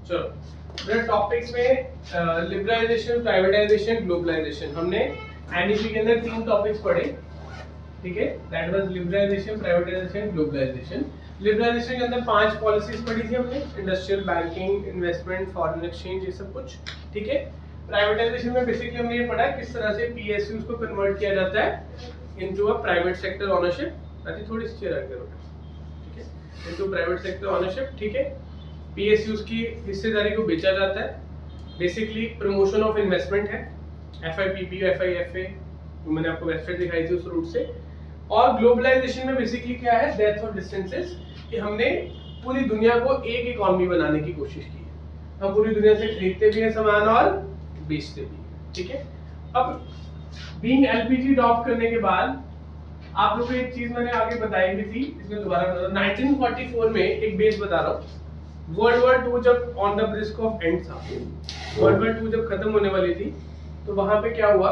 चलो टॉपिक्स में liberalisation, privatisation, globalisation, हमने एनईपी के अंदर 3 टॉपिक्स पढ़े, ठीक है। That was liberalisation, privatisation, globalisation. Liberalisation के अंदर 5 पॉलिसीज पढ़ी थी हमने, industrial, banking, investment, foreign exchange, ये सब कुछ, ठीक है। प्राइवेटाइजेशन में बेसिकली हमने ये पढ़ा किस तरह से पीएसयूज को कन्वर्ट किया जाता है into a private sector ownership. अभी थोड़ी सी चेयर करो, ठीक है, इनटू प्राइवेट सेक्टर ओनरशिप, ठीक है। पीएसयूज की हिस्सेदारी को बेचा जाता है, बेसिकली प्रमोशन ऑफ इन्वेस्टमेंट है, एफआईपीपी, एफआईएफए, जो मैंने आपको वेबसाइट दिखाई थी उस रूट से। और ग्लोबलाइजेशन में बेसिकली क्या है, डेप्थ ऑफ डिस्टेंसेस, कि हमने पूरी दुनिया को एक इकोनॉमी बनाने की कोशिश की है। हम पूरी दुनिया से खरीदते भी हैं सामान और बेचते भी हैं, ठीक है। अब बीइंग एलपीजी अडॉप्ट करने के बाद आप लोगों को एक चीज मैंने आगे बताई भी थी, इसमें दोबारा बता, 1944 में एक बेस बता रहा हूँ। वर्ल्ड वॉर 2 जब on the brisk of and था, वर्ल्ड वॉर 2 जब खत्म होने वाली थी, तो वहां पे क्या हुआ,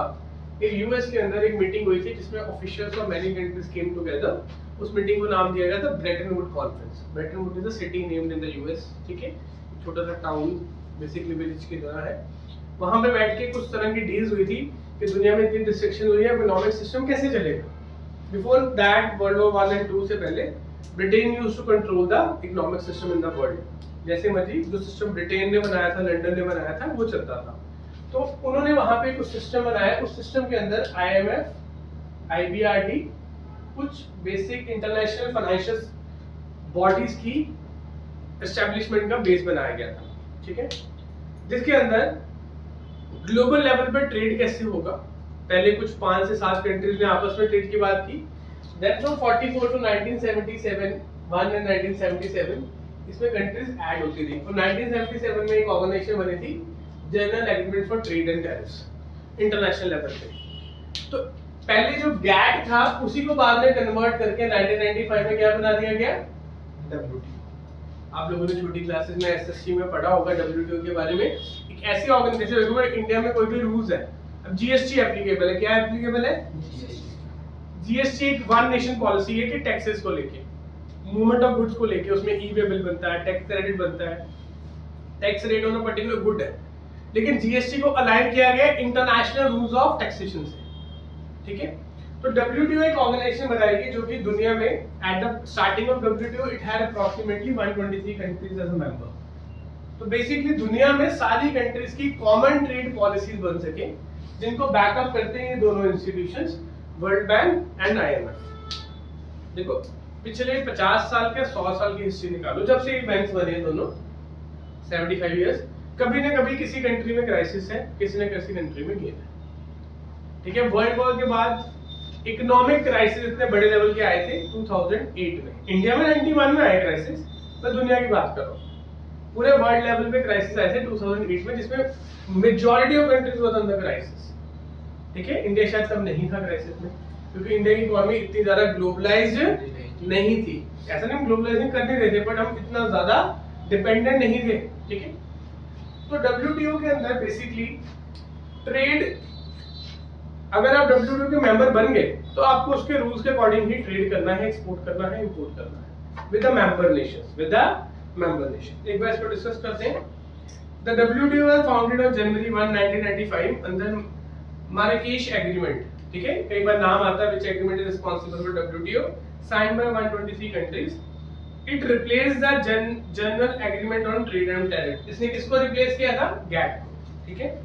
एक यूएस के अंदर एक मीटिंग हुई थी जिसमें officials of many countries came together. उस मीटिंग को नाम दिया गया था Brayton would conference. Brayton would is a city named in the US, ठीक है, छोटा सा टाउन बेसिकली विलेज की तरह है। वहां पे बैठ के कुछ तरह की डील्स हुई थी कि दुनिया में इतनी डिस्ट्रक्शन हुई है, इकोनॉमिक सिस्टम कैसे चलेगा। Before that, world war 1 and 2 से पहले Britain used to control the economic system in the world. जैसे मर्जी जो सिस्टम ब्रिटेन ने बनाया था, लंदन ने बनाया था, वो चलता था। तो उन्होंने वहां पे कुछ सिस्टम बनाया, उस सिस्टम के अंदर आईएमएफ, आईबीआरडी, कुछ बेसिक इंटरनेशनल फाइनेंशियल बॉडीज की एस्टेब्लिशमेंट का बेस बनाया गया था, ठीक है, जिसके अंदर ग्लोबल लेवल पे ट्रेड कैसे होगा। पहले कुछ 5 से 7 कंट्रीज ने आपस में ट्रेड की बात की। देन फ्रॉम 44 टू 1977, 1 एंड 1977 इसमें कंट्रीज ऐड होती थी। और 1977 में एक ऑर्गेनाइजेशन बनी थी, general agreement for trade and tariffs, international level पे। तो पहले जो गैट था उसी को बाद में कन्वर्ट करके 1995 में क्या बना दिया गया, डब्ल्यूटीओ। आप लोगों ने छोटी क्लासेस में एसएससी में पढ़ा होगा डब्ल्यूटीओ के बारे में। एक ऐसी ऑर्गेनाइजेशन, देखो इंडिया में कोई भी रूल्स है, अब जीएसटी एप्लीकेबल है, क्या एप्लीकेबल है, जीएसटी एक वन नेशन पॉलिसी है कि टैक्सेस को लेके, मूवमेंट ऑफ गुड्स को लेके, उसमें ई वे बिल बनता है, टैक्स क्रेडिट बनता है, tax rate on a particular good है। लेकिन जीएसटी को अलाइन किया गया इंटरनेशनल रूल्स ऑफ टैक्सेशन से, ठीक है। तो डब्ल्यूटीओ एक ऑर्गेनाइजेशन बनाएगी जो कि दुनिया में at the starting of WTO it had approximately 123 countries as a member. तो बेसिकली दुनिया में सारी कंट्रीज की कॉमन ट्रेड पॉलिसीज बन सके, जिनको बैकअप करते हैं ये दोनों institutions, world bank and IMF. देखो पिछले 50 साल के 100 साल की हिस्ट्री निकालो, जब से ये बैंक्स बने दोनों, 75 इयर्स, कभी ना कभी किसी कंट्री में क्राइसिस है, किसी न किसी कंट्री में गेन है, ठीक है। वर्ल्ड वॉर के बाद इकोनॉमिक क्राइसिस इतने बड़े लेवल के आए थे 2008 में, इंडिया में 91 में आए क्राइसिस, मैं दुनिया की बात कर रहा हूँ। पूरे वर्ल्ड लेवल पे क्राइसिस आए थे 2008 में, जिसमें majority of countries was under crisis, ठीक है। इंडिया शायद तब नहीं था क्राइसिस में, क्योंकि इंडिया की इकोनॉमी इतनी ज्यादा ग्लोबलाइज्ड नहीं थी। ऐसा नहीं ग्लोबलाइजेशन कर नहीं रहे थे, बट हम इतना ज्यादा डिपेंडेंट नहीं थे, ठीक है। तो डब्ल्यूटीओ के अंदर बेसिकली ट्रेड, अगर आप डब्ल्यूटीओ के मेंबर बन गए तो आपको उसके रूल्स के अकॉर्डिंग ही ट्रेड करना है, एक्सपोर्ट करना है, इंपोर्ट करना है with the member nations, with the member nation. एक बार इसको डिस्कस करते हैं। The WTO was founded on January 1, 1995 under Marrakesh agreement, ठीक है। कई बार नाम आता है, which agreement is responsible for WTO, signed by 123 countries. It replace the general agreement on trade and tariff. इसने किसको रिप्लेस किया था, गैट को, ठीक है।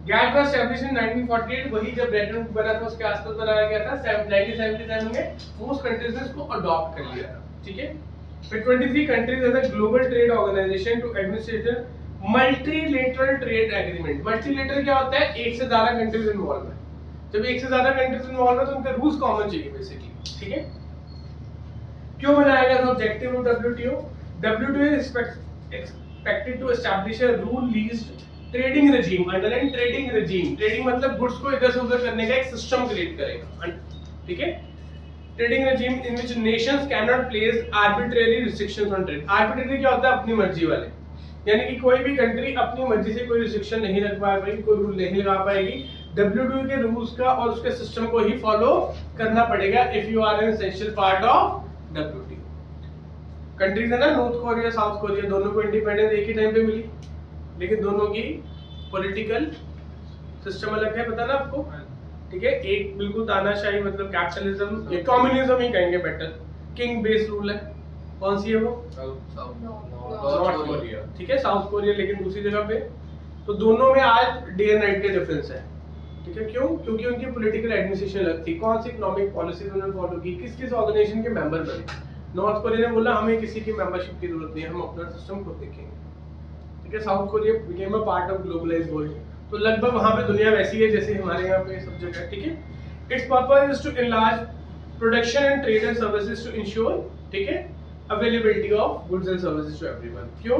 गैट वाज एस्टैब्लिश्ड इन 1948, वही जब ब्रेटन वुड्स बना था उसके आसपास बनाया गया था। 1977 में मोस्ट कंट्रीज ने इसको अडॉप्ट कर लिया था, ठीक है। फिर 23 countries as a global trade organisation to administrate multilateral trade agreement. Multilateral क्या होता है, एक से ज्यादा कंट्रीज इन्वॉल्व है। जब एक से ज्यादा कंट्रीज इन्वॉल्व है तो उनके रूल्स कॉमन चाहिए बेसिकली, ठीक है। क्यों बनाया गया था, objective of WTO, WTO is expected to establish a rule leased trading regime, underline trading regime, trading मतलब गुड्स को इधर से उधर करने का एक सिस्टम क्रिएट करेगा, ठीक है। Trading regime in which Nations can not place arbitrary restrictions on trade. Arbitrary क्या होता है, अपनी मर्जी वाले, यानी कि कोई भी कंट्री अपनी मर्जी से कोई रिस्ट्रिक्शन नहीं लगा पाएगी, कोई रूल नहीं लगा पाएगी। डब्ल्यूटीओ के रूल्स का और उसके सिस्टम को ही फॉलो करना पड़ेगा if you are an essential part of WTO. Countries है ना, नॉर्थ कोरिया साउथ कोरिया, दोनों को इंडिपेंडेंस एक ही टाइम पे मिली, लेकिन दोनों की पॉलिटिकल सिस्टम अलग है, पता ना आपको, ठीक है। एक बिल्कुल तानाशाही मतलब कैपिटलिज्म, ये कम्युनिज्म ही कहेंगे बेटर, किंग बेस्ड रूल है। कौन सी है वो? नॉर्थ कोरिया, ठीक है। साउथ कोरिया लेकिन दूसरी जगह पे। तो दोनों में आज डे एंड नाइट का डिफरेंस है, ठीक है। क्यों? क्योंकि उनकी पॉलिटिकल एडमिनिस्ट्रेशन अलग थी, कौन सी इकोनॉमिक पॉलिसीज उन्होंने फॉलो की, किस किस ऑर्गेनाइजेशन के मेंबर बने। नॉर्थ कोरिया ने बोला हमें किसी की मेंबरशिप की जरूरत नहीं है, हम अपना सिस्टम खुद देखेंगे, ठीक है। South Korea became a part of globalised world. तो लगभग वहां पे दुनिया वैसी है जैसे हमारे यहाँ पे सब जगह, ठीक है। It's purpose is to enlarge production and trade and services to ensure, ठीक है, availability of goods and services to everyone. क्यों?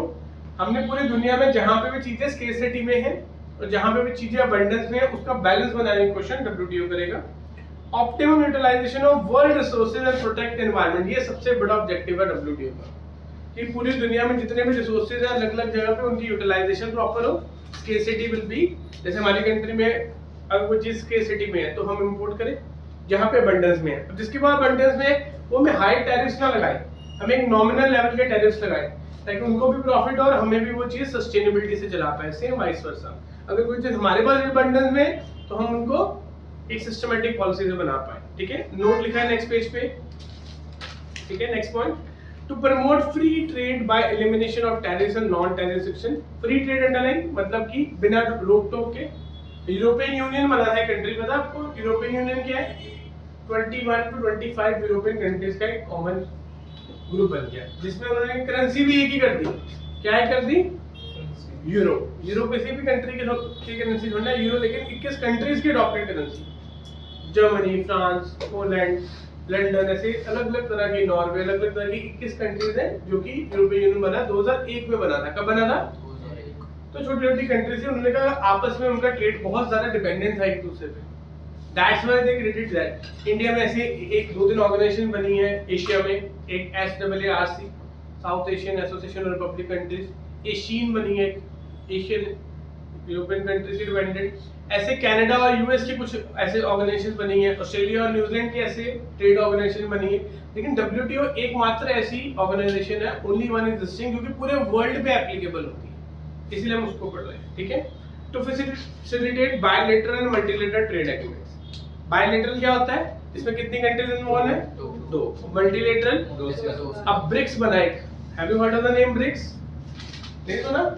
हमने पूरी दुनिया में जहां पे भी चीजें स्केर्सिटी में है और जहां पे भी चीजें अबंडेंस में है, उसका बैलेंस बनाने का क्वेश्चन डब्ल्यूटीओ करेगा। Optimum utilisation of world resources and protect environment, ये सबसे बड़ा ऑब्जेक्टिव है डब्ल्यूटीओ का, कि पूरी दुनिया में जितने भी रिसोर्सेज हैं अलग अलग जगह पे उनकी यूटिलाइजेशन प्रॉपर हो। स्केर्सिटी विल बी, जैसे हमारी कंट्री में अगर कोई चीज स्केर्सिटी में है तो हम इंपोर्ट करें, जहां पे अबंडेंस में है, जिसके बाद अबंडेंस में है वो में हाई टैरिफ्स ना लगाए, हमें एक नॉमिनल लेवल के टैरिफ्स लगाए ताकि उनको भी प्रॉफिट हो और हमें भी वो चीज सस्टेनेबिलिटी से चला पाए। सेम वाइस वर्सा, अगर कोई चीज हमारे पास अबंडेंस में है तो हम उनको एक सिस्टमैटिक पॉलिसी से बना पाए, ठीक है। नोट लिखा है नेक्स्ट पेज पे, ठीक है। Next point, to promote free trade by elimination of tariffs and non tariff section. Free trade underline मतलब कि बिना रोक टोक के। यूरोपियन यूनियन बना है कंट्री, पता आपको यूरोपियन यूनियन क्या है? 21 to 25 यूरोपियन कंट्रीज का एक कॉमन ग्रुप बन गया, जिसमें उन्होंने करेंसी भी एक ही कर दी। क्या है कर दी? यूरो। यूरो किसी भी कंट्री की करेंसी थोड़ी ना यूरो, लेकिन 21 कंट्रीज की adopted currency, Germany, France, Poland, London, ऐसे अलग अलग तरह की, नॉर्वे, अलग अलग तरह की 21 कंट्रीज हैं जो कि यूरोपियन यूनियन बना 2001 में बना था। कब बना था? 2001। तो छोटी छोटी कंट्रीज है, उन्होंने कहा आपस में उनका ट्रेड बहुत ज्यादा डिपेंडेंट था एक दूसरे पे, that's why they created that. India में ऐसे एक दो तीन ऑर्गेनाइजेशन बनी है एशिया में, एक SAARC, south Asian association of Republic countries, Asian बनी है, एशियन यूरोपियन कंट्रीज से डिपेंडेंट। ऐसे कनाडा और यूएस की कुछ ऐसे ऑर्गेनाइजेशन बनी है, ऑस्ट्रेलिया और न्यूजीलैंड की ऐसे ट्रेड ऑर्गेनाइजेशन बनी है, लेकिन डब्ल्यूटीओ एकमात्र ऐसी ऑर्गेनाइजेशन है, ओनली वन एग्जिस्टिंग, जो कि पूरे वर्ल्ड पे एप्लीकेबल होती है, इसलिए हम उसको पढ़ रहे हैं, ठीक है। To facilitate bilateral and multilateral trade agreements. Bilateral क्या होता है? इसमें कितनी कंट्रीज इन्वॉल्व है? दो। मल्टीलैटरल अब ब्रिक्स बना एक, have you heard of the name BRICS? नहीं सुना?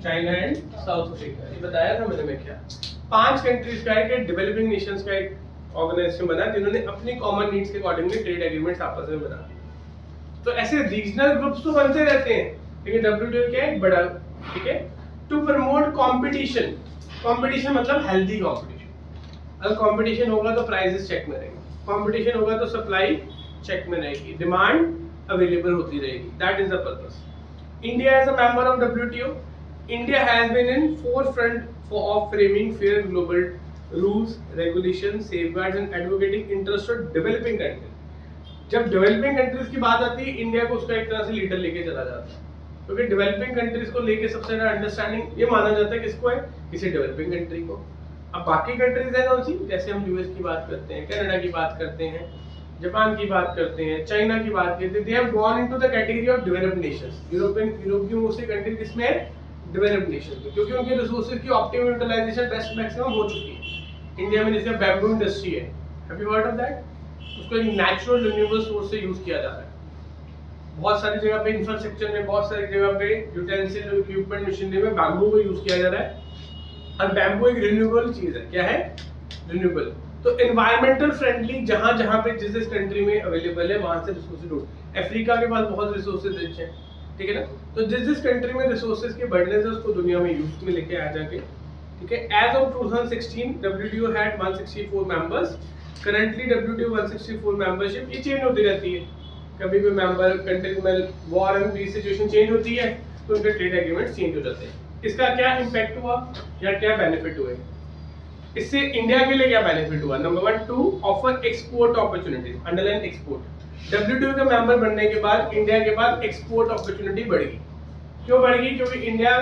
चाइना एंड साउथ अफ्रीका, ये बताया था मैंने, मैं क्या 5 कंट्रीज का एक डेवलपिंग नेशंस का एक ऑर्गेनाइजेशन बना जिन्होंने अपनी कॉमन नीड्स के अकॉर्डिंगली ट्रेड एग्रीमेंट्स आपस में बना। तो ऐसे रीजनल ग्रुप्स तो बनते रहते हैं, लेकिन डब्ल्यूटीओ क्या है? बड़ा, ठीक है। टू प्रमोट कंपटीशन, कंपटीशन मतलब हेल्दी कंपटीशन। अगर कंपटीशन होगा तो प्राइसेस चेक में रहेंगे, कंपटीशन होगा तो सप्लाई चेक में रहेगी, डिमांड अवेलेबल होती रहेगी, that is the purpose. India as a member of WTO, India has been in forefront of framing fair global rules, regulations, safeguards and advocating interest of developing countries. जब developing countries की बात आती है, India को उसका एक तरह से लीडर लेके चला जाता है, क्योंकि डेवलपिंग कंट्रीज को लेके सबसे ज्यादा अंडरस्टैंडिंग ये माना जाता है किसको है? किसी डेवलपिंग कंट्री को। अब बाकी कंट्रीज है कौन सी? जैसे हम यूएस की बात करते हैं, कनाडा की बात करते हैं, जापान की बात करते हैं, चाइना की बात करते हैं, they have gone into the category of developed Nations. Europe की मोस्टली कंट्री किसमें है? डेवलप्ड नेशन में, क्योंकि उनके रिसोर्सेज की ऑप्टिमम यूटिलाइजेशन बेस्ट मैक्सिमम हो चुकी है। इंडिया में जैसे बैम्बू इंडस्ट्री है, have you heard of that? उसको एक नेचुरल रिन्यूएबल सोर्स से यूज किया जा रहा है। बहुत सारी जगह पे इंफ्रास्ट्रक्चर में, बहुत सारी जगह पे यूटेंसिल, इक्विपमेंट, मशीनरी में बैम्बू को यूज किया जा रहा है, और बैम्बू एक रिन्यूएबल चीज है। क्या है? रिन्यूएबल। तो एनवायरमेंटल फ्रेंडली जहां जहां पे जिस कंट्री में अवेलेबल है वहां से रिसोर्सेज ढूंढ। अफ्रीका के पास बहुत रिसोर्सेज रिच है, ठीक है ना। तो जिस कंट्री में रिसोर्सेज के बर्डनेस है उसको दुनिया में यूज में लेके आ जाके, ठीक है। As of 2016 WTO had 164 members. Currently WTO 164 membership ये चेंज होती रहती है, कभी कोई मेंबर कंट्री में war and peace situation change होती है तो उनके ट्रेड एग्रीमेंट चेंज हो जाते हैं। इसका क्या इम्पैक्ट हुआ या क्या बेनिफिट हुए? इससे इंडिया के लिए क्या बेनिफिट हुआ? Number 1, to offer export opportunities, underline export. WTO का मेंबर बनने के बाद इंडिया के पास एक्सपोर्ट अपॉर्चुनिटी बढ़ेगी। क्यों बढ़ेगी? क्योंकि इंडिया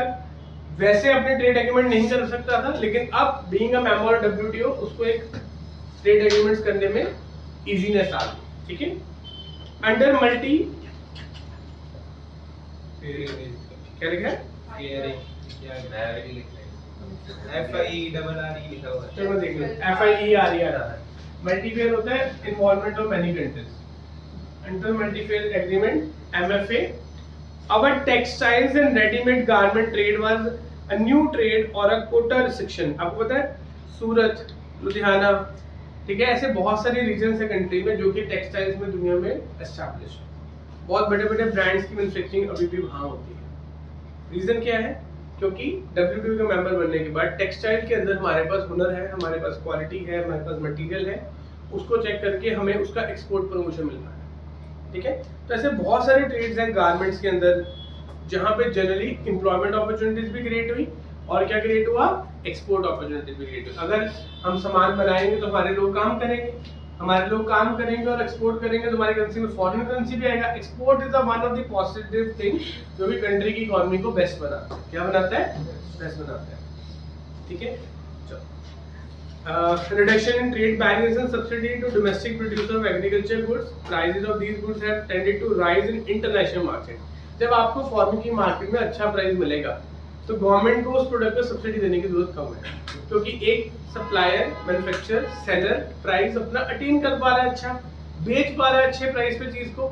वैसे अपने ट्रेड एग्रीमेंट नहीं कर सकता था, लेकिन अब being a member of WTO उसको एक ट्रेड एग्रीमेंट्स करने में इजीनेस आ गई, ठीक है। अंडर मल्टी क्या लिखा है? FIERRE लिखा हुआ है। चलो देख लो, FIERE आ रहा है। मल्टीफेयर होता है involvement of many countries. Under multifibre agreement MFA, our textiles and ready-made garment trade was a new trade or a quota restriction। आपको पता है सूरत, लुधियाना, ठीक है, ऐसे बहुत सारे रीजन है कंट्री में जो कि टेक्सटाइल्स में दुनिया में एस्टैब्लिश है। बहुत बड़े बड़े ब्रांड्स की मैन्युफैक्चरिंग अभी भी वहाँ होती है। रीजन क्या है? क्योंकि WTO का मेंबर बनने के बाद टेक्सटाइल के अंदर हमारे पास हुनर है, हमारे पास क्वालिटी है, हमारे पास मटेरियल है, उसको चेक करके हमें उसका एक्सपोर्ट प्रमोशन मिल रहा है, ठीक है। तो ऐसे बहुत सारे ट्रेड्स हैं गारमेंट्स के अंदर जहाँ पे जनरली एम्प्लॉयमेंट अपॉर्चुनिटीज भी क्रिएट हुई और क्या क्रिएट हुआ, एक्सपोर्ट अपॉर्चुनिटीज भी क्रिएट हुई। अगर हम सामान बनाएंगे तो हमारे लोग काम करेंगे, हमारे लोग काम करेंगे और एक्सपोर्ट करेंगे तो हमारी करेंसी में फॉरेन करेंसी भी आएगा। Export is one of the positive thing जो भी कंट्री की इकोनॉमी को बेस्ट बनाता है। क्या बनाता है? बेस्ट बनाता है, ठीक है। Reduction in trade barriers and subsidy to domestic producer of agricultural goods. Prices of these goods have tended to rise in international market. जब आपको फॉरेन की मार्केट में अच्छा प्राइस मिलेगा तो गवर्नमेंट को उस प्रोडक्ट पर सब्सिडी देने की जरूरत कम है, क्योंकि एक सप्लायर, मैन्युफैक्चरर, सेलर प्राइस अपना अटेन कर पा रहा है, अच्छा बेच पा रहा है अच्छे प्राइस पे चीज को।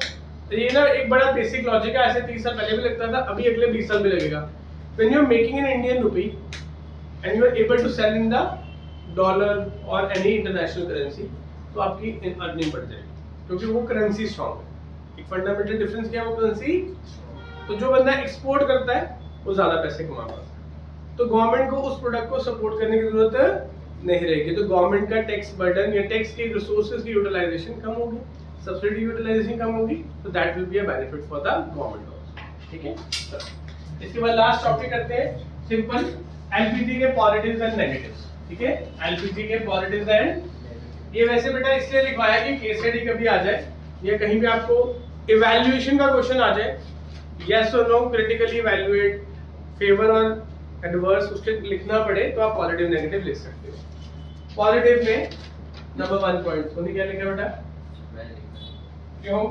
ये ना एक बड़ा बेसिक लॉजिक है, ऐसे 30 साल पहले भी लगता था, अभी अगले 20 साल भी लगेगा। When you are making an Indian rupee and you are able to sell in the dollar और एनी इंटरनेशनल करेंसी, तो आपकी अर्निंग बढ़ जाएगी, क्योंकि वो करेंसी स्ट्रॉन्ग है। एक फंडामेंटल डिफरेंस क्या है, वो करेंसी। तो जो बंदा एक्सपोर्ट करता है वो ज्यादा पैसे कमा पाता है, तो गवर्नमेंट को उस प्रोडक्ट को सपोर्ट करने की जरूरत नहीं रहेगी। तो गवर्नमेंट का टैक्स बर्डन या टैक्स के रिसोर्सेज की यूटिलाइजेशन कम होगी, सब्सिडी यूटिलाइजेशन कम होगी, तो that will be a benefit for the government also, ठीक है। इसके बाद लास्ट टॉपिक करते हैं सिंपल एलपीजी के पॉजिटिव्स एंड नेगेटिव्स, ठीक है। एलपीजी के पॉजिटिव्स एंड, ये वैसे बेटा इसलिए लिखवाया कि केस स्टडी कभी आ जाए या कहीं भी आपको इवैल्यूएशन का क्वेश्चन आ जाए, यस और नो, क्रिटिकली इवैल्यूएट, फेवर और एडवर्स, उसके लिखना पड़े तो आप पॉजिटिव नेगेटिव लिख सकते हो। पॉजिटिव में नंबर 1 पॉइंट सोनी क्या लिखा बेटा? क्यों?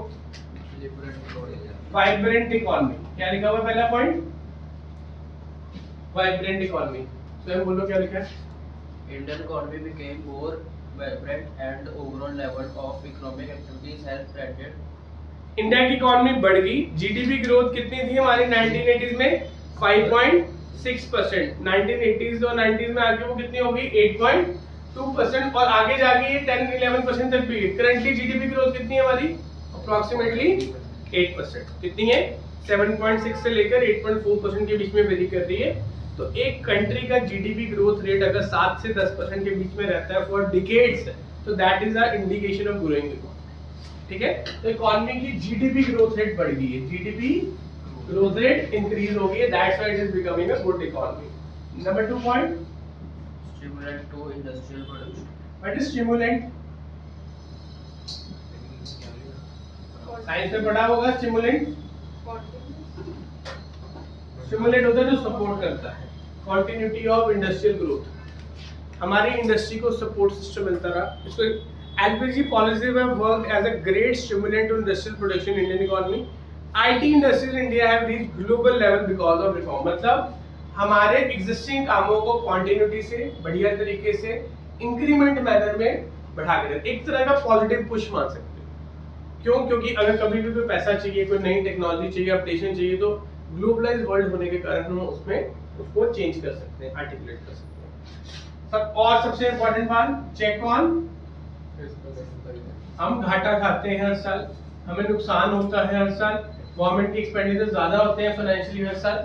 Vibrant economy. क्या लिखा हुआ पहला पॉइंट? Vibrant economy. स्वयं बोलो क्या लिखा है? Indian economy became more vibrant and the overall level of economic activities has trended. India की इकोनॉमी बढ़ गई। जीडीपी ग्रोथ कितनी थी हमारी 1980s में? 5.6%। 1980s और 90s में आके वो कितनी हो गई? 8.2%, और आगे जाके ये 10-11% तक भी है। करंटली जीडीपी ग्रोथ कितनी है हमारी? अप्रोक्सीमेटली 8%। कितनी है? 7.6 से लेकर 8.4% के बीच में वेरी कर रही है। तो एक कंट्री का जीडीपी ग्रोथ रेट अगर 7 से 10% के बीच में रहता है फॉर डिकेड्स, तो that is a indication of growing economy, ठीक है। तो इकोनॉमी की जीडीपी ग्रोथ रेट बढ़ गई है, जीडीपी ग्रोथ रेट इंक्रीज हो गई है, that's why it is becoming a good economy. Number 2 point, Stimulant to industrial production. What is stimulant? Science में पढ़ा होगा स्टिमुलेंट। स्टिमुलेट होता है जो सपोर्ट करता है, कंटिन्यूटी ऑफ इंडस्ट्रियल ग्रोथ, हमारी इंडस्ट्री को सपोर्ट सिस्टम मिलता रहा। इसको एलपीजी पॉलिसी में work as a great stimulant to industrial production in Indian economy. IT industries in India have reached global level because of reform. मतलब हमारे existing कामों को कंटिन्यूटी से, बढ़िया तरीके से, इंक्रीमेंट मैनर में बढ़ा के रखते, एक तरह का पॉजिटिव पुश मान सकते हैं। क्यों? क्योंकि अगर कभी भी कोई पैसा चाहिए, कोई नई टेक्नोलॉजी चाहिए, अपडेशन चाहिए, तो ग्लोबलाइज वर्ल्ड होने के कारण हम उसमें उसको चेंज कर सकते हैं, आर्टिकुलेट कर सकते हैं सब। और सबसे इंपॉर्टेंट बात, चेक ऑन, हम घाटा खाते हैं हर साल, हमें नुकसान होता है हर साल, गवर्नमेंट की एक्सपेंडिचर ज्यादा होते हैं फाइनेंशियली हर साल।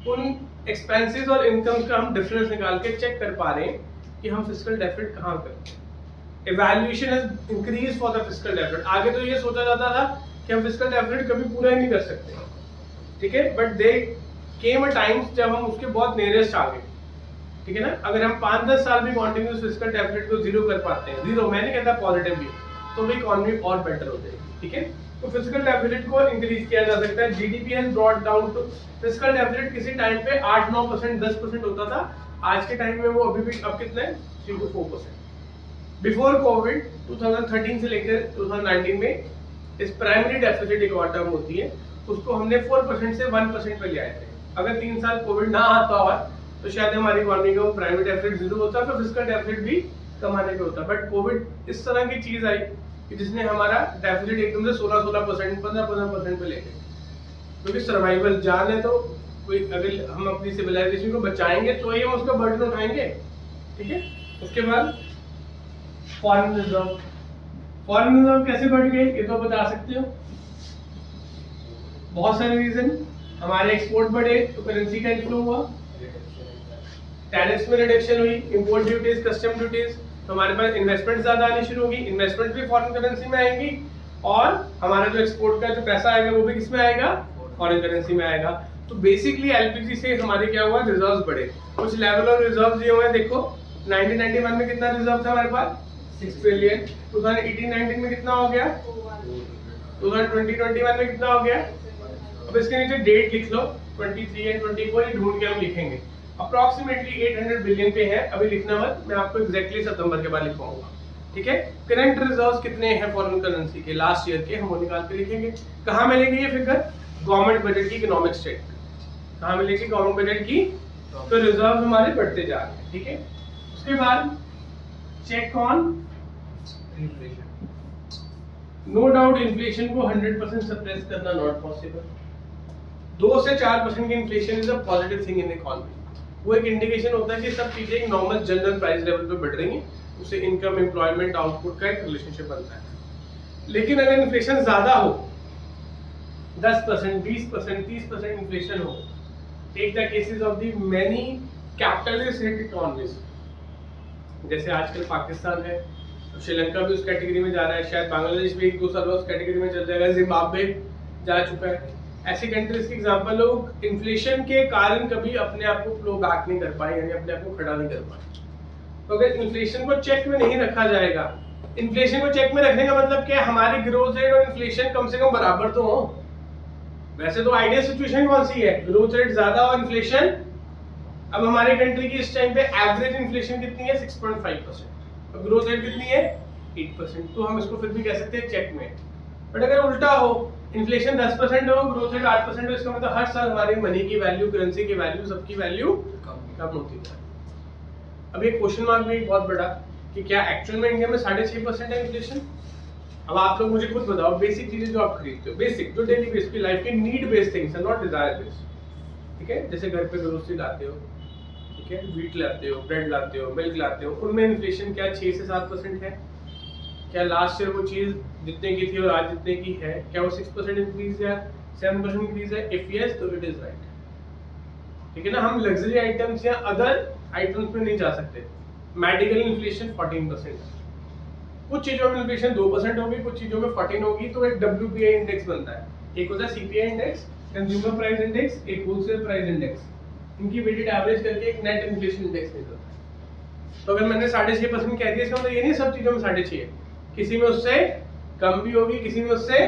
उन एक्सपेंसेस और इनकम का हम डिफरेंस निकाल के चेक कर पा रहे हैं कि हम फिस्कल डेफिसिट कहाँ करते हैं। Evaluation has increase for the fiscal deficit. आगे तो ये सोचा जाता था कि हम फिस्कल डेफिसिट कभी पूरा ही नहीं कर सकते, ठीक है, but they came a times जब हम उसके बहुत नियरेस्ट आ गए, ठीक है ना। अगर हम 5-10 साल भी कंटिन्यूअस फिस्कल डेफिसिट को जीरो कर पाते हैं, जीरो मैं नहीं कहता पॉजिटिव भी, तो भी इकोनॉमी और बेटर हो जाएगी, ठीक है। तो फिस्कल डेफिसिट को इंक्रीज किया जा सकता है। GDP has brought down to, fiscal deficit किसी टाइम पे 8-9%, 10% होता था, आज के टाइम में वो अभी भी अब कितना है? 3-4%। बिफोर कोविड 2013 से लेकर 2019 में इस प्राइमरी डेफिसिट एक और टर्म होती है, उसको हमने 4% से 1% पे ले आए थे। अगर 3 साल कोविड ना आता हुआ तो शायद हमारी इकोनॉमी का वो प्राइमरी डेफिसिट जीरो होता, फिर फिस्कल डेफिसिट भी कमाने पे होता। बट कोविड इस तरह की चीज आई कि जिसने हमारा डेफिसिट एकदम से 16% 15% पे ले गए, क्योंकि सर्वाइवल जान है, तो कोई अगर हम अपनी सिविलाइजेशन को बचाएंगे तो ही हम उसका बर्डन उठाएंगे, ठीक है। उसके बाद फॉरेन रिजर्व, फॉरेन रिजर्व कैसे बढ़ गए ये तो बता सकते हो। बहुत सारे रीजन, हमारे एक्सपोर्ट बढ़े तो करेंसी का इनफ्लो हुआ, टैरिफ्स में रिडक्शन हुई, इंपोर्ट ड्यूटीज, कस्टम ड्यूटीज, तो हमारे पास इन्वेस्टमेंट ज्यादा आनी शुरू होगी, इन्वेस्टमेंट भी फॉरेन करेंसी में आएंगी, और हमारा जो एक्सपोर्ट का जो पैसा आएगा वो भी किस में आएगा, फॉरेन करेंसी में आएगा। तो बेसिकली एलपीजी से हमारे क्या हुआ, रिजर्व्स बढ़े। कुछ लेवल और रिजर्व्स दिए हुए हैं, देखो 1991 में कितना रिजर्व था हमारे पास, 6 ट्रिलियन। 2018-19 में कितना हो गया, 2020-21 में कितना हो गया। अब इसके नीचे डेट लिख लो, 23 एंड 24, ये ढूंढ के हम लिखेंगे। अप्रोक्सीमेटली 800 बिलियन पे है, अभी लिखना मत, मैं आपको एग्जैक्टली सितंबर के बाद लिखवाऊंगा, ठीक है। करंट रिजर्व्स कितने हैं फॉरेन करेंसी के लास्ट ईयर के, हम वो निकाल के लिखेंगे। कहाँ मिलेंगे ये फिगर, गवर्नमेंट बजट की इकोनॉमिक स्टेटमेंट, कहाँ मिलेगी, गवर्नमेंट बजट की। तो रिजर्व हमारे बढ़ते जा रहे हैं, ठीक है। उसके बाद check on inflation. No doubt inflation को 100% सप्रेस करना नॉट पॉसिबल। 2 से 4% की inflation is a positive thing in economy. वो एक इंडिकेशन होता है कि सब चीजें एक नॉर्मल जनरल प्राइस लेवल पे बढ़ रही हैं, उससे इनकम, एम्प्लॉयमेंट, आउटपुट का एक रिलेशनशिप बनता है। लेकिन अगर इन्फ्लेशन ज्यादा हो, 10%, 20%, 30% इन्फ्लेशन हो, take the cases of the many capitalist hit economies, जैसे आजकल पाकिस्तान है, तो श्रीलंका भी उस कैटेगरी में जा रहा है, शायद बांग्लादेश भी 1-2 साल उस कैटेगरी में चल जाएगा, जिम्बाब्वे जा चुका है। ऐसी कंट्रीज के एग्जांपल, लोग इन्फ्लेशन के कारण कभी अपने आप को फ्लो बैक नहीं कर पाए, यानी अपने आप को खड़ा नहीं कर पाए। तो अगर इन्फ्लेशन को चेक में नहीं रखा जाएगा, इन्फ्लेशन को चेक में रखने का मतलब क्या है, हमारी ग्रोथ रेट और इन्फ्लेशन कम से कम बराबर तो हो। वैसे तो आइडियल सिचुएशन कौन सी है, ग्रोथ रेट ज्यादा और इन्फ्लेशन। अब हमारी कंट्री की इस टाइम पे एवरेज इन्फ्लेशन कितनी है, 6.5%, और ग्रोथ रेट कितनी है, 8%, तो हम इसको फिर भी कह सकते हैं चेक में। बट अगर उल्टा हो, इन्फ्लेशन 10% हो, ग्रोथ रेट 8% हो, इसका मतलब हर साल हमारी मनी की वैल्यू, करेंसी की वैल्यू, सबकी वैल्यू कम होती है। अब ये क्वेश्चन मार्क भी बहुत बड़ा कि क्या एक्चुअल में इंडिया में 6.5% है इन्फ्लेशन। अब आप लोग मुझे खुद बताओ, बेसिक चीजें जो आप खरीदते हो, बेसिक जो डेली बेस की लाइफ की नीड बेस्ड थिंग्स है, नॉट डिजायर बेस्ड, ठीक है। जैसे घर पे ग्रोसरी लाते हो, ठीक है, व्हीट लाते हो, ब्रेड लाते हो, मिल्क लाते हो, उनमें इन्फ्लेशन क्या 6 से 7% है। क्या लास्ट ईयर वो चीज जितने की थी और आज जितने की है, क्या वो 6% इंक्रीज या 7% इंक्रीज है? इफ यस तो इट इज राइट, ठीक है ना। हम लग्जरी आइटम्स या अदर आइटम्स में नहीं जा सकते। मेडिकल इन्फ्लेशन 14% है, कुछ चीजों में इन्फ्लेशन 2% होगी, कुछ चीजों में 14 होगी, तो एक WPI इंडेक्स बनता है। एक होता है CPI index, consumer price index, एक होलसेल प्राइस इंडेक्स, इनकी वेटेड एवरेज करके एक नेट इन्फ्लेशन इंडेक्स निकलता है। तो अगर मैंने 6.5% कह दिया, इसका मतलब ये नहीं सब चीजों में 6.5 है, किसी में उससे कम भी होगी, किसी में उससे,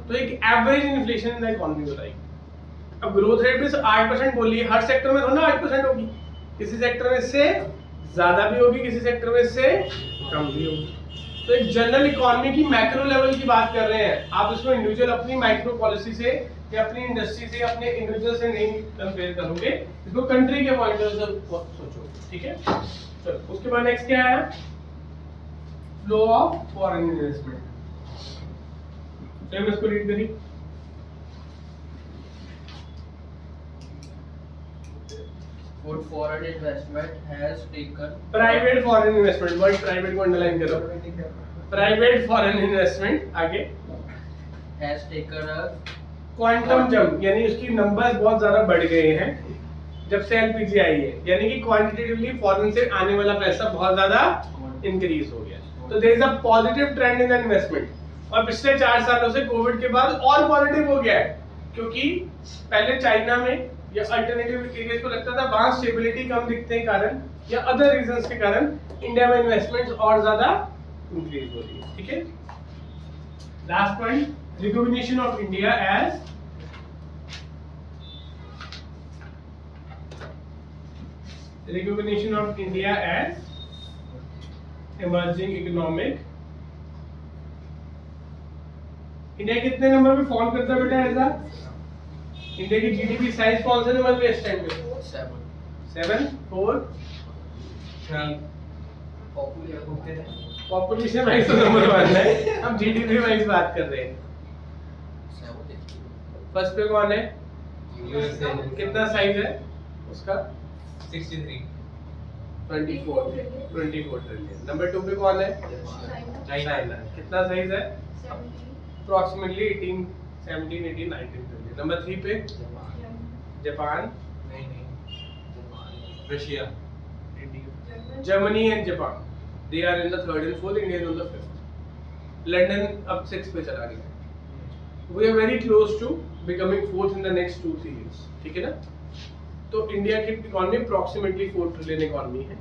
तो एक average inflation in the economy बताएगी। अब ग्रोथ रेट भी 8% बोली है, हर सेक्टर में थोड़ा ना 8% होगी, किसी सेक्टर में इससे ज्यादा भी होगी, किसी सेक्टर में इससे कम भी होगी। तो एक जनरल इकोनॉमी की मैक्रो लेवल की बात कर रहे हैं, आप इसको इंडिविजुअल अपनी माइक्रो पॉलिसी से या अपनी इंडस्ट्री से, अपने इंडिविजुअल से नहीं कंपेयर करोगे, इसको कंट्री के पॉइंट ऑफ व्यू से सोचो, ठीक है। चलो उसके बाद नेक्स्ट क्या आया, फ्लो ऑफ फॉरेन इन्वेस्टमेंट। चलो इसको रीड करिए। What foreign investment has taken? Private foreign investment, word private को अंडरलाइन करो, प्राइवेट फॉरेन इन्वेस्टमेंट। आगे Has taken a quantum jump, यानी उसकी नंबर्स बहुत ज्यादा बढ़ गए हैं जब से एलपीजी आई है, यानी कि क्वांटिटेटिवली फॉरेन से आने वाला पैसा बहुत ज्यादा इंक्रीज हो गया। तो there is a positive trend in investment, और पिछले 4 सालों से कोविड के बाद और पॉजिटिव हो गया है, क्योंकि पहले चाइना में या अल्टरनेटिव एरियाज को लगता था वहां स्टेबिलिटी कम दिखने के कारण या अदर रीजंस के कारण इंडिया में इन्वेस्टमेंट्स और ज्यादा इंक्रीज हो रही है, ठीक है। Last point, recognition of India as emerging economic India कितने नंबर पे फॉल करता है बेटा ऐसा? इंडिया की जीडीपी साइज कौन से नंबर पे इस टाइम पे? 7 4 पॉपुलेशन वाइज तो नंबर वन है, हम जीडीपी वाइज बात कर रहे हैं। फर्स्ट पे कौन है? यूएसए कितना साइज है उसका? 63 24 ट्रिलियन। नंबर 2 पे कौन है? चाइना। कितना साइज है? Approximately 18 17 18 19 trillion. नंबर 3 पे जापान, नहीं Russia Germany and Japan, they are in the third and fourth, India is on the fifth. London अब 6 पे चला गया। We are very close to becoming fourth in the next 2-3 years, ठीक है ना? तो इंडिया की इकोनॉमी अप्रोक्सीमेटली 4 ट्रिलियन इकोनॉमी है,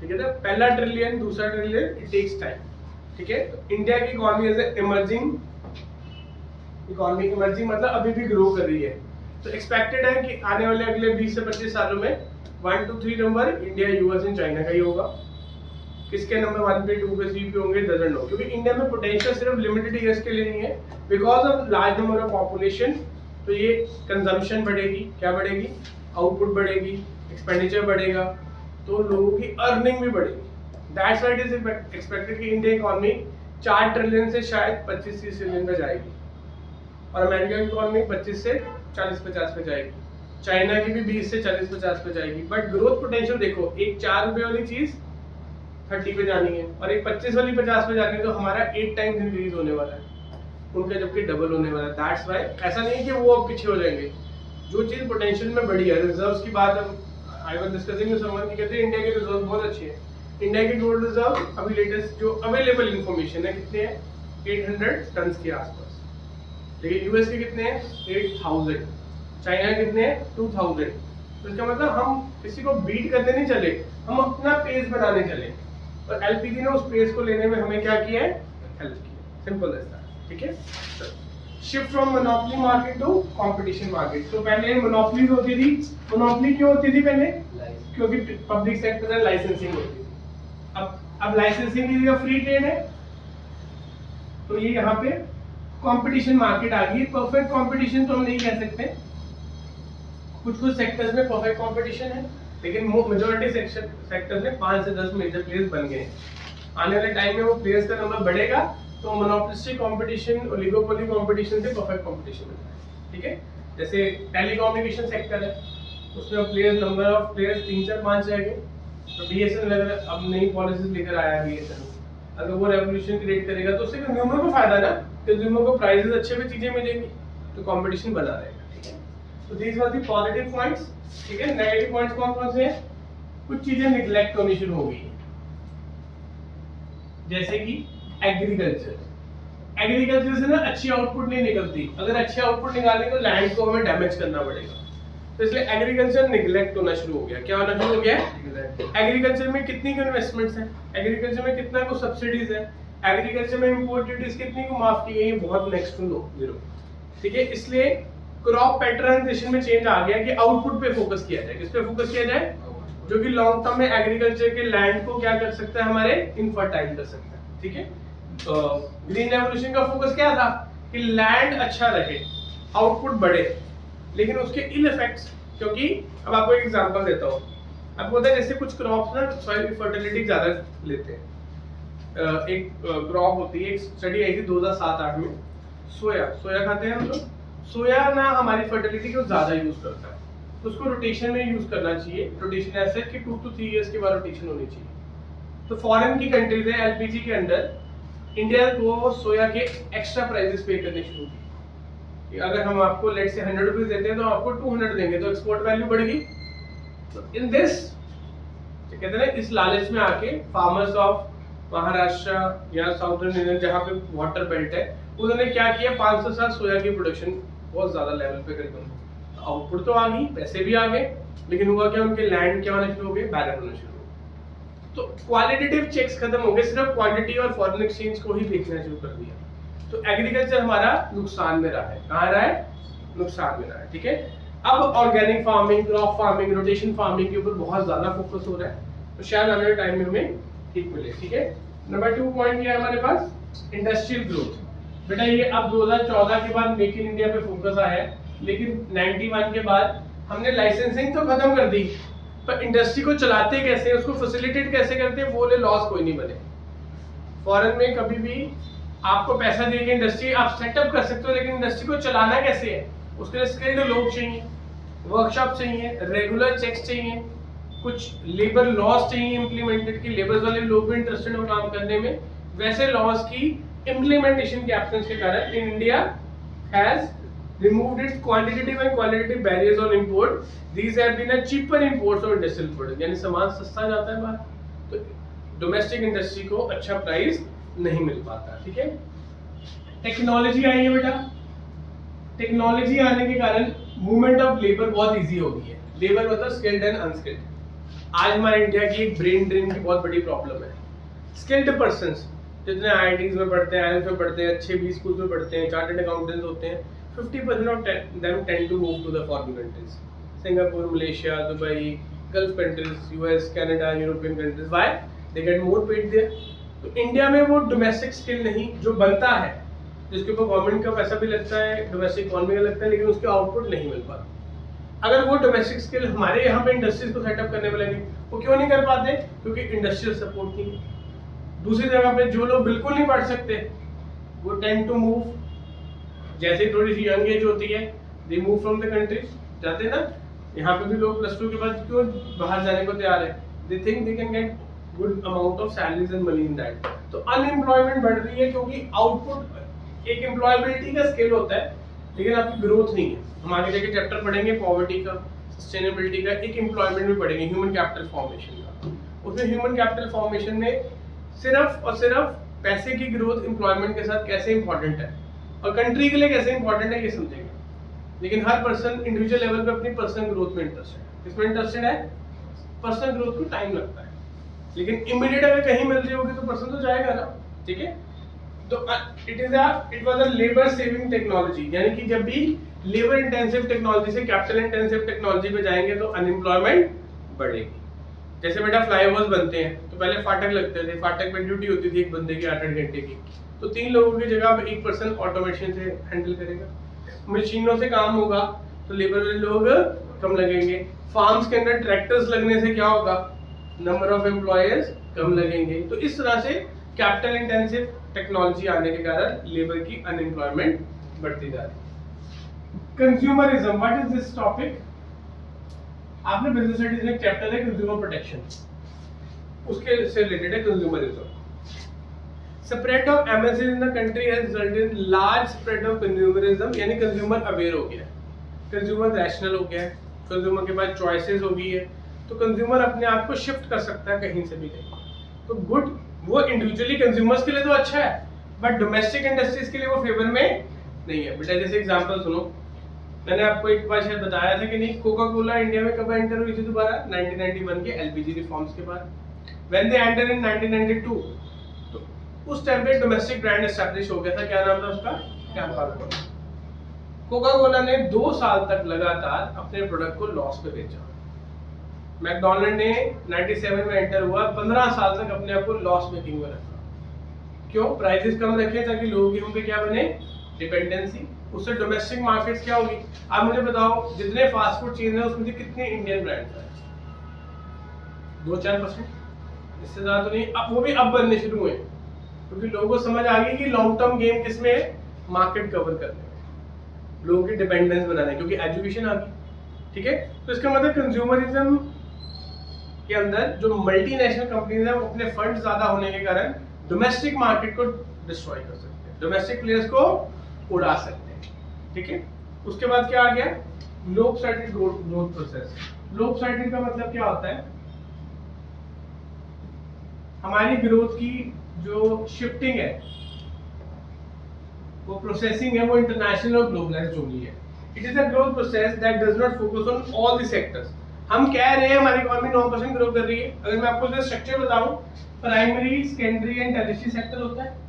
ठीक है ना? पहला ट्रिलियन, दूसरा ट्रिलियन, इट टेक्स टाइम, ठीक है? तो इंडिया की economy as a emerging economy, emerging मतलब अभी भी ग्रो कर रही है। तो एक्सपेक्टेड है कि आने वाले अगले 20 से 25 सालों में 1 to 3 number India, US and China का ही होगा। किसके नंबर 1 पे 2 पे 3 पे होंगे डजंट नो, क्योंकि इंडिया में पोटेंशियल सिर्फ लिमिटेड ईयर्स के लिए नहीं है, because of large number of population. तो ये कंजम्पशन बढ़ेगी, क्या बढ़ेगी? आउटपुट बढ़ेगी, एक्सपेंडिचर बढ़ेगा, तो लोगों की अर्निंग भी बढ़ेगी। That's why it is expected कि इंडिया इकोनॉमी 4 ट्रिलियन से शायद 25-30 ट्रिलियन पे जाएगी, और अमेरिका की इकोनॉमी 25 से 40-50 पे जाएगी, चाइना की भी 20 से 40-50 पे जाएगी। बट ग्रोथ पोटेंशियल देखो, एक 4 रुपए वाली चीज 30 पे जानी है, और एक 25 वाली 50 पे जानी है, तो हमारा 8 टाइम्स इंक्रीज होने वाला है, उनका जबकि डबल होने वाला है। दैट्स व्हाई ऐसा नहीं है कि वो अब पीछे हो जाएंगे। जो चीज पोटेंशियल में बढ़ी है, रिजर्व्स की बात हम I was discussing with someone कि कहते हैं इंडिया के रिजर्व बहुत अच्छे हैं। इंडिया के गोल्ड रिजर्व अभी लेटेस्ट जो अवेलेबल इंफॉर्मेशन है कितने हैं? 800 टन के आसपास। लेकिन यूएस के कितने हैं? 8000। चाइना कितने हैं? 2000। तो इसका मतलब हम किसी को बीट करने नहीं चले, हम अपना पेस बनाने चले, और एलपीजी ने उस पेस को लेने में हमें क्या किया है? हेल्प किया। सिंपल एज दैट, ठीक है? Shift from monopoly market to competition market. तो पहले मोनोपोली होती थी। मोनोपोली क्यों होती थी पहले? क्योंकि पब्लिक सेक्टर में लाइसेंसिंग होती थी। अब लाइसेंसिंग की जगह फ्री ट्रेड है, तो ये यहाँ पे कंपटीशन मार्केट आ गई। परफेक्ट कंपटीशन तो हम नहीं कह सकते, कुछ सेक्टर्स में परफेक्ट कंपटीशन है, लेकिन मेजॉरिटी सेक्टर्स में 5 से 10 मेजर प्लेयर्स बन गए हैं। आने वाले टाइम में वो प्लेयर्स का नंबर बढ़ेगा, तो मोनोपोलिस्टिक कंपटीशन, ओलिगोपोली कंपटीशन से परफेक्ट कंपटीशन होता है, ठीक है? जैसे टेलीकम्युनिकेशन सेक्टर है, उसमें प्लेयर्स, नंबर ऑफ प्लेयर्स 3 4 5 रहेंगे। तो बीएसएनएल अब नई पॉलिसीज लेकर आया है बीएसएनएल, अगर वो रेवोल्यूशन क्रिएट करेगा तो उससे कंज्यूमर को फायदा ना, कंज्यूमर को प्राइसेस अच्छे में चीजें मिलेंगी, तो कंपटीशन बना रहेगा, ठीक है? तो दीस वर द पॉजिटिव पॉइंट्स, ठीक है? नेगेटिव पॉइंट्स कौन कौन से हैं? कुछ चीजें निगलेक्ट होनी शुरू हो गई हैं, जैसे कि एग्रीकल्चर से ना अच्छी आउटपुट नहीं निकलती। अगर अच्छी आउटपुट निकालनी तो लैंड को हमें डैमेज करना पड़ेगा, तो इसलिए एग्रीकल्चर निगलेक्ट होना शुरू हो गया। क्या होना शुरू हो गया? एग्रीकल्चर में कितनी को इन्वेस्टमेंट्स है, एग्रीकल्चर में कितना को सब्सिडीज है, एग्रीकल्चर में इंपोर्ट ड्यूटीज कितनी को माफ की गई, बहुत नेक्स्ट टू जीरो, ठीक है? इसलिए क्रॉप पैटर्नाइजेशन में चेंज आ गया कि आउटपुट पे फोकस किया जाए। किस पे फोकस किया जाए? जो कि लॉन्ग टर्म में एग्रीकल्चर के लैंड को क्या कर सकता है, हमारे इनफर्टाइल कर सकता है, ठीक है? ग्रीन रेवोल्यूशन का फोकस क्या था कि लैंड अच्छा रहे, आउटपुट बढ़े, लेकिन उसके इल इफेक्ट्स, क्योंकि अब आपको एक एग्जांपल देता हूँ। आपको पता है जैसे कुछ क्रॉप्स ना सॉइल की फर्टिलिटी ज्यादा लेते हैं। एक क्रॉप होती है, एक स्टडी आई थी 2007-8 में, सोया खाते हैं हम लोग। सोया ना हमारी फर्टिलिटी को ज्यादा यूज करता है, तो उसको रोटेशन में यूज करना चाहिए। रोटेशन ऐसे कि 2 to 3 इयर्स के बाद रोटेशन होनी चाहिए। तो फॉरेन की कंट्रीज है एलपीजी के अंदर, इंडिया को सोया के एक्स्ट्रा प्राइसेस पे करने शुरू की। अगर हम आपको लेट से 100 रुपीज देते हैं तो आपको 200 देंगे, तो एक्सपोर्ट वैल्यू बढ़ेगी। तो इन दिस कहते हैं ना, इस लालच में आके फार्मर्स ऑफ महाराष्ट्र या साउथर्न इंडिया जहाँ पे वाटर बेल्ट है, उन्होंने क्या किया, 500 साल सोया की प्रोडक्शन बहुत ज्यादा लेवल पे करीबन, आउटपुट तो आ गई, पैसे भी आ गए, लेकिन हुआ क्या, उनके लैंड क्या होने शुरू हो गए, बैरन होने शुरू हो गए। तो क्वालिटेटिव चेक्स खत्म हो गए, सिर्फ क्वांटिटी और फॉरेन एक्सचेंज को ही देखना शुरू कर दिया। तो एग्रीकल्चर हमारा नुकसान में रहा है। कहाँ रहा है? नुकसान में रहा है, ठीक है? अब organic farming, crop farming, rotation farming के ऊपर बहुत ज्यादा फोकस हो रहा है, तो शायद आने वाले टाइम में हमें ठीक मिले, ठीक है? नंबर 2 पॉइंट क्या है हमारे पास? Industrial growth. बेटा ये अब 2014 के बाद मेक इन इंडिया पे फोकस आया है, लेकिन 91 के बाद हमने लाइसेंसिंग तो खत्म कर दी, पर इंडस्ट्री को चलाते कैसे, उसको फैसिलिटेट कैसे करते हैं, वो ले लॉस कोई नहीं बने। फॉरेन में कभी भी आपको पैसा देके इंडस्ट्री आप सेटअप कर सकते हो, लेकिन इंडस्ट्री को चलाना कैसे है, उसके लिए स्किल्ड लोग चाहिए, वर्कशॉप चाहिए, रेगुलर चेक्स चाहिए, कुछ लेबर लॉज चाहिए इम्प्लीमेंटेड, की लेबर वाले लोग भी इंटरेस्टेड हो काम करने में। वैसे लॉज की इम्प्लीमेंटेशन के एब्सेंस के कारण in India has removed its quantitative and qualitative barriers on import. These have been a cheaper imports of industrial products. यानी सामान सस्ता जाता है बाहर, तो डोमेस्टिक इंडस्ट्री को अच्छा प्राइस नहीं मिल पाता। ठीक है, टेक्नोलॉजी आई है बेटा, टेक्नोलॉजी आने के कारण मूवमेंट ऑफ लेबर बहुत इजी हो गई है। लेबर मतलब स्किल्ड एंड अनस्किल्ड। आज हमारे इंडिया की एक ब्रेन ड्रेन की बहुत बड़ी प्रॉब्लम है। स्किल्ड पर्सन्स जितने IITs में पढ़ते हैं, IIMs में पढ़ते हैं, अच्छे बी स्कूल में पढ़ते हैं, चार्टर्ड अकाउंटेंट्स होते हैं, 50% of them tend to move to the foreign countries, Singapore, Malaysia, Dubai, Gulf countries, US, Canada, European countries. Why? They get more paid there. तो इंडिया में वो डोमेस्टिक स्किल नहीं जो बनता है, जिसके ऊपर गवर्नमेंट का पैसा भी लगता है, डोमेस्टिक इकोनॉमी का लगता है, लेकिन उसके आउटपुट नहीं मिल पाता। अगर वो डोमेस्टिक स्किल हमारे यहाँ पे इंडस्ट्रीज को सेटअप करने में लगे, वो क्यों नहीं कर पाते? क्योंकि इंडस्ट्रियल सपोर्ट नहीं है। दूसरी जगह पे जो लोग बिल्कुल नहीं पढ़ सकते, वो टेंड टू मूव, जैसे थोड़ी सी यंग एज होती है, they move from the country, जाते हैं ना। यहाँ पे भी लोग +2 के बाद क्यों बाहर जाने को तैयार है? They think they can get good amount of salaries and money in that. तो अनएम्प्लॉयमेंट बढ़ रही है, क्योंकि आउटपुट एक एम्प्लॉयबिलिटी का स्किल होता है, लेकिन आपकी ग्रोथ नहीं है। हम आगे जाके चैप्टर पढ़ेंगे पॉवर्टी का, सस्टेनेबिलिटी का, एक एम्प्लॉयमेंट भी पढ़ेंगे, ह्यूमन कैपिटल फॉर्मेशन का। उसमें ह्यूमन कैपिटल फॉर्मेशन में सिर्फ और सिर्फ पैसे की ग्रोथ एम्प्लॉयमेंट के साथ कैसे इंपॉर्टेंट है और कंट्री के लिए कैसे इंपॉर्टेंट है, ये समझेंगे। लेकिन हर पर्सन इंडिविजुअल लेवल पे अपनी पर्सनल ग्रोथ में इंटरेस्टेड है। किसमें इंटरेस्टेड है? पर्सनल ग्रोथ को टाइम लगता है, लेकिन इमीडिएट अगर कहीं मिल रही होगी तो पर्सन तो जाएगा ना। ठीक है, तो it was a labour saving technology, यानी कि जब भी लेबर इंटेंसिव टेक्नोलॉजी से कैपिटल इंटेंसिव टेक्नोलॉजी पे जाएंगे तो अनएम्प्लॉयमेंट बढ़ेगी। जैसे बेटा फ्लाईओवर्स बनते हैं तो पहले फाटक लगते थे, फाटक पे ड्यूटी होती थी एक बंदे की 8-8 घंटे की, तो 3 लोगों की जगह पे 1 पर्सन ऑटोमेशन से हैंडल करेगा। मशीनों से काम होगा तो लेबर वाले लोग कम लगेंगे। फार्म्स के अंदर ट्रैक्टर्स लगने से क्या होगा? नंबर ऑफ एम्प्लॉयर्स कम लगेंगे। तो इस तरह से कैपिटल इंटेंसिव टेक्नोलॉजी आने के कारण लेबर की अनएम्प्लॉयमेंट बढ़ती जा रही है। Consumerism, what is this topic? आपने बिजनेस स्टडीज में एक चैप्टर है कंज्यूमर प्रोटेक्शन, उसके से रिलेटेड है consumerism. Spread of MNCs in the country has resulted in large spread of consumerism, यानी कंज्यूमर अवेयर हो गया है, कंज्यूमर रैशनल हो गया है, कंज्यूमर के पास चॉइसेस हो गई है, तो कंज्यूमर अपने आप को शिफ्ट कर सकता है कहीं से भी कहीं। तो गुड, वो इंडिविजुअली कंज्यूमर्स के लिए तो अच्छा है, बट डोमेस्टिक इंडस्ट्रीज के लिए वो फेवर में नहीं है। बेटा जैसे एग्जांपल सुनो, मैंने आपको एक बार शायद बताया था कि नहीं, कोका कोला इंडिया में कब एंटर हुई थी दोबारा? 1991 के एलपीजी रिफॉर्म्स के बाद। व्हेन दे एंटर इन 1992, तो उस टाइम पे डोमेस्टिक ब्रांड एस्टैब्लिश हो गया था। क्या नाम था उसका? कैंपा कोला। कोका कोला ने 2 साल तक लगातार अपने प्रोडक्ट को लॉस पे बेचा। मैकडॉनल्ड ने 97 में एंटर हुआ, 15 साल तक अपने आप को लॉस मेकिंग में रखा। क्यों? प्राइसेस कम रखे ताकि लोगों की उन पे क्या बने? डिपेंडेंसी। उससे डोमेस्टिक मार्केट्स क्या होगी? आप मुझे बताओ, जितने फास्ट फूड चेन है उसमें से कितने इंडियन ब्रांड्स हैं? 2-4%, इससे ज्यादा तो नहीं। अब वो भी अब बनने शुरू हुए, क्योंकि लोगों को समझ आ गई कि लॉन्ग टर्म गेम किसमें है? मार्केट कवर करने में, लोगों की डिपेंडेंस बनाने, क्योंकि एजुकेशन आ गई। ठीक है, तो इसका मतलब कंज्यूमरिज्म के अंदर जो मल्टीनेशनल कंपनीज हैं वो अपने फंड ज्यादा होने के कारण डोमेस्टिक मार्केट को डिस्ट्रॉय कर सकते हैं, डोमेस्टिक प्लेयर्स को उड़ा सकते हैं। ठीक है, उसके बाद क्या आ गया? लोप-साइडेड ग्रोथ प्रोसेस। लोप-साइडेड का मतलब क्या होता है? हमारी ग्रोथ की जो शिफ्टिंग है, वो प्रोसेसिंग है, वो इंटरनेशनल और ग्लोबलाइज्ड हो गई है। It is a growth process that does not focus on all the sectors. हम कह रहे हैं हमारी इकोनॉमी 9% ग्रो कर रही है। अगर मैं आपको इसका स्ट्रक्चर बताऊं, primary, secondary and tertiary sector होता है।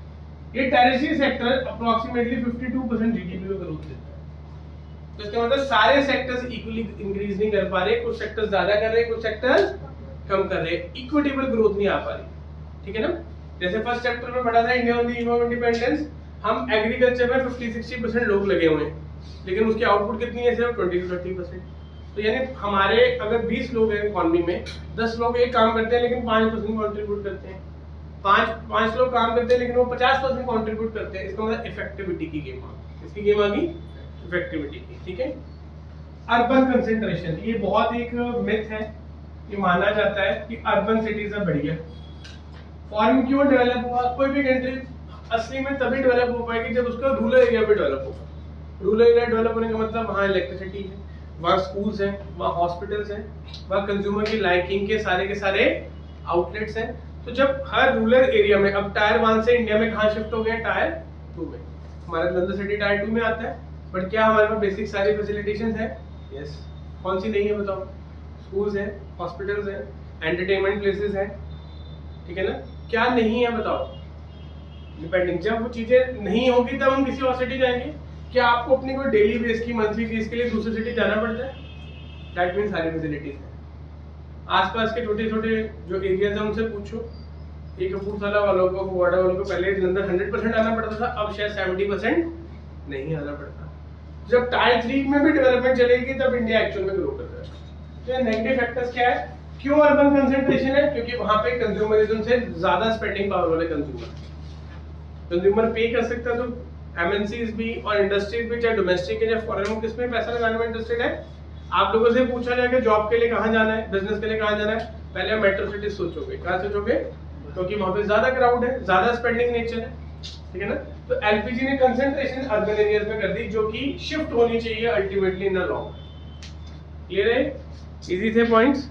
ये टर्शियरी सेक्टर अप्रोक्सीमेटली 52% जीडीपी में ग्रोथ देता है। तो इसका मतलब सारे सेक्टर्स इक्वली इंक्रीज नहीं कर पा रहे, कुछ सेक्टर्स ज्यादा कर रहे हैं, कुछ सेक्टर्स कम कर रहे हैं, इक्विटेबल ग्रोथ नहीं आ पा रही। ठीक है ना? जैसे फर्स्ट चैप्टर में पढ़ा था India on the eve of independence, हम एग्रीकल्चर में 50-60% लोग लगे हुए हैं, लेकिन उसकी आउटपुट कितनी है, सिर्फ 20-30%। तो यानी हमारे अगर 20 लोग हैं इकॉनमी में, 10 लोग एक काम करते हैं लेकिन 5% कंट्रीब्यूट करते हैं, पांच लोग काम करते हैं लेकिन वो 50% कंट्रीब्यूट करते हैं। इसका मतलब इफेक्टिविटी की गेम आ गई। इसकी गेम आ गई इफेक्टिविटी की, ठीक है। अर्बन कंसेंट्रेशन, ये बहुत एक मिथ है, ये माना जाता है कि अर्बन सिटीज में बढ़िया। फॉरेन क्यों डेवलप हुआ, कोई भी कंट्री असली में तभी डेवलप हो पाएगी जब उसका रूरल एरिया भी डेवलप होगा। रूरल एरिया डेवलप होने का मतलब वहाँ इलेक्ट्रिसिटी है, वहाँ स्कूल्स हैं, वहाँ हॉस्पिटल्स हैं, वहाँ कंज्यूमर की लाइकिंग के सारे आउटलेट्स हैं। तो जब हर रूरल एरिया में, अब टायर 1 से इंडिया में कहाँ शिफ्ट हो गए, टायर 2 में। हमारा लंदन सिटी टायर 2 में आता है, बट क्या हमारे पास बेसिक सारी फैसिलिटीज हैं? यस। कौन सी नहीं है बताओ? स्कूल्स हैं, हॉस्पिटल्स हैं, एंटरटेनमेंट प्लेसेस हैं, ठीक है ना। क्या नहीं है बताओ? डिपेंडिंग, जब वो चीजें नहीं होगी तब हम किसी और सिटी जाएंगे। क्या आपको अपनी कोई डेली बेस की, मंथली बेस के लिए दूसरी सिटी जाना पड़ता है? दैट मीन सारी फैसिलिटीज हैं। आसपास के छोटे छोटे जो एरियाज हैं उनसे पूछो, ये कपूरथला वालों को, फगवाड़ा वालों को पहले लंदन 100% आना पड़ता था, अब शायद 70% नहीं आना पड़ता। जब टायर 3 में भी डेवलपमेंट चलेगी तब इंडिया एक्चुअल में ग्रो कर रहा है। तो नेगेटिव फैक्टर्स क्या है? क्यों अर्बन कंसंट्रेशन है? क्योंकि वहां पे कंज्यूमरिज्म से ज्यादा स्पेंडिंग पावर वाले कंज्यूमर पे कर सकता है। तो एमएनसीज भी और इंडस्ट्रीज भी, चाहे डोमेस्टिक है चाहे फॉरेन, किस में पैसा लगाने में इंटरेस्टेड है? आप लोगों से पूछा जाए कि जॉब के लिए कहाँ जाना है, बिजनेस के लिए कहाँ जाना है, पहले मेट्रो सिटी सोचोगे। कहाँ सोचोगे? क्योंकि वहां पे ज्यादा क्राउड है, ज्यादा स्पेंडिंग नेचर है, ठीक है ना। तो एलपीजी ने कंसंट्रेशन अर्बन एरियाज में कर दी, जो कि शिफ्ट होनी चाहिए ultimately in the long. Clear है? इजी थे पॉइंट्स?